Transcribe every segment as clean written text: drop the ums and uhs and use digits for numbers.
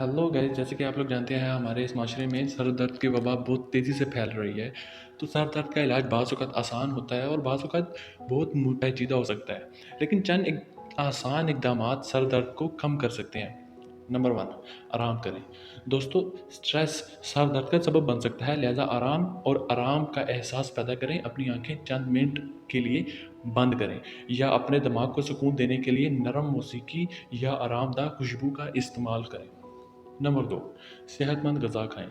Hello guys, जैसे कि आप लोग जानते हैं हमारे इस माशरे में सर दर्द की वबा बहुत तेज़ी से फैल रही है। तो सर दर्द का इलाज बाज़ औक़ात आसान होता है और बाज़ औक़ात बहुत पेचीदा हो सकता है। लेकिन चंद एक आसान इक़दामात सर दर्द को कम कर सकते हैं। नंबर 1, आराम करें। दोस्तों, स्ट्रेस सर दर्द का सबब बन सकता है, लिहाज़ा आराम का एहसास पैदा करें। अपनी आँखें चंद मिनट के लिए बंद करें या अपने दिमाग को सुकून देने के लिए नरम मौसीकी या आरामदायक खुशबू का इस्तेमाल करें। नंबर 2, सेहतमंद ग़िज़ा खाएँ।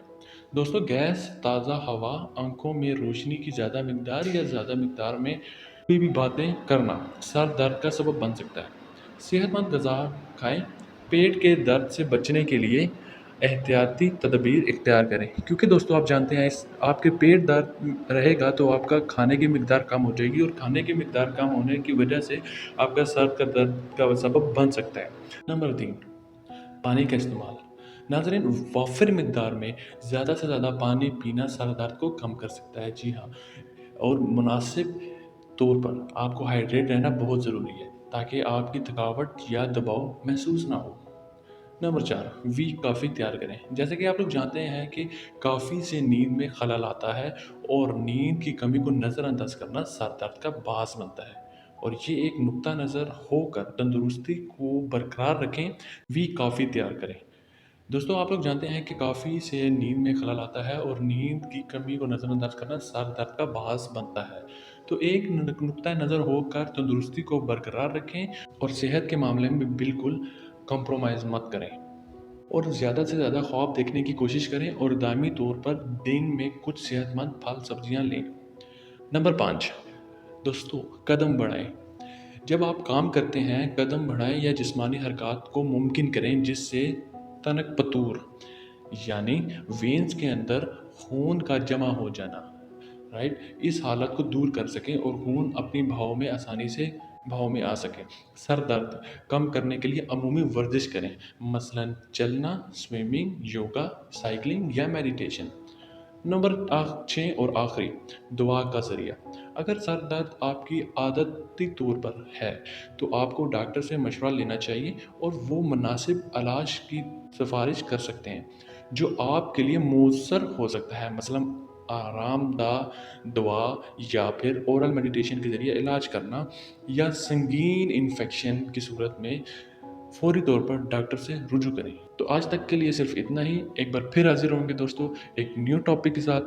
दोस्तों, गैस, ताज़ा हवा, आँखों में रोशनी की ज़्यादा मिक़दार में कोई भी बातें करना सर दर्द का सबब बन सकता है। सेहतमंद ग़िज़ा खाएँ। पेट के दर्द से बचने के लिए एहतियाती तदबीर इख्तियार करें, क्योंकि दोस्तों आप जानते हैं आपके पेट दर्द रहेगा तो आपका खाने की मिक़दार कम हो जाएगी और खाने की मिक़दार कम होने की वजह से आपका सर का दर्द का सबब बन सकता है। नंबर 3, पानी का इस्तेमाल। नाज़रीन, वाफ़िर मिक़दार में ज़्यादा से ज़्यादा पानी पीना सर दर्द को कम कर सकता है। जी हाँ, और मुनासिब तौर पर आपको हाइड्रेट रहना बहुत ज़रूरी है ताकि आपकी थकावट या दबाव महसूस ना हो। नंबर 4, वीक कॉफ़ी तैयार करें। जैसे कि आप लोग जानते हैं कि कॉफ़ी से नींद में खलल आता है और नींद की कमी को नज़रअंदाज करना सर दर्द का बास बनता है, और ये एक नुक्ता नज़र होकर तंदुरुस्ती को बरकरार रखें। वीक कॉफ़ी तैयार करें। दोस्तों, आप लोग जानते हैं कि कॉफ़ी से नींद में खलल आता है और नींद की कमी को नज़रअंदाज करना सर दर्द का बास बनता है। तो एक नुक्ता नज़र होकर तंदुरुस्ती को बरकरार रखें और सेहत के मामले में बिल्कुल कॉम्प्रोमाइज़ मत करें, और ज़्यादा से ज़्यादा ख्वाब देखने की कोशिश करें और दायमी तौर पर दिन में कुछ सेहतमंद फल सब्जियां लें। नंबर 5, दोस्तों, कदम बढ़ाएं। जब आप काम करते हैं, कदम बढ़ाएं या जिस्मानी हरकत को मुमकिन करें जिससे तनक पतूर यानी वेन्स के अंदर खून का जमा हो जाना, राइट, इस हालत को दूर कर सकें और खून अपनी भाव में आ सके। सर दर्द कम करने के लिए अमूमी वर्जिश करें, मसलन चलना, स्विमिंग, योगा, साइकिलिंग या मेडिटेशन। नंबर 6 और आखिरी, दुआ का ज़रिया। अगर सर दर्द आपकी आदती तौर पर है तो आपको डॉक्टर से मशवरा लेना चाहिए और वो मुनासिब इलाज की सिफारिश कर सकते हैं जो आपके लिए मौसर हो सकता है, मसलन आरामदा दुआ या फिर ओरल मेडिटेशन के ज़रिए इलाज करना, या संगीन इन्फेक्शन की सूरत में फौरी तौर पर डॉक्टर से रुजू करें। तो आज तक के लिए सिर्फ इतना ही। एक बार फिर हाजिर होंगे दोस्तों एक न्यू टॉपिक के साथ।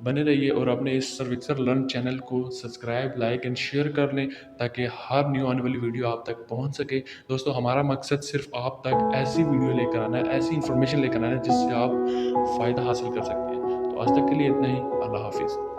बने रहिए और अपने इस सर्विक्सर लर्न चैनल को सब्सक्राइब, लाइक एंड शेयर कर लें ताकि हर न्यू आने वाली वीडियो आप तक पहुंच सके। दोस्तों, हमारा मकसद सिर्फ आप तक ऐसी वीडियो लेकर आना है, ऐसी इन्फॉर्मेशन लेकर आना है जिससे आप फ़ायदा हासिल कर सकते हैं। तो आज तक के लिए इतना ही। अल्लाह हाफिज़।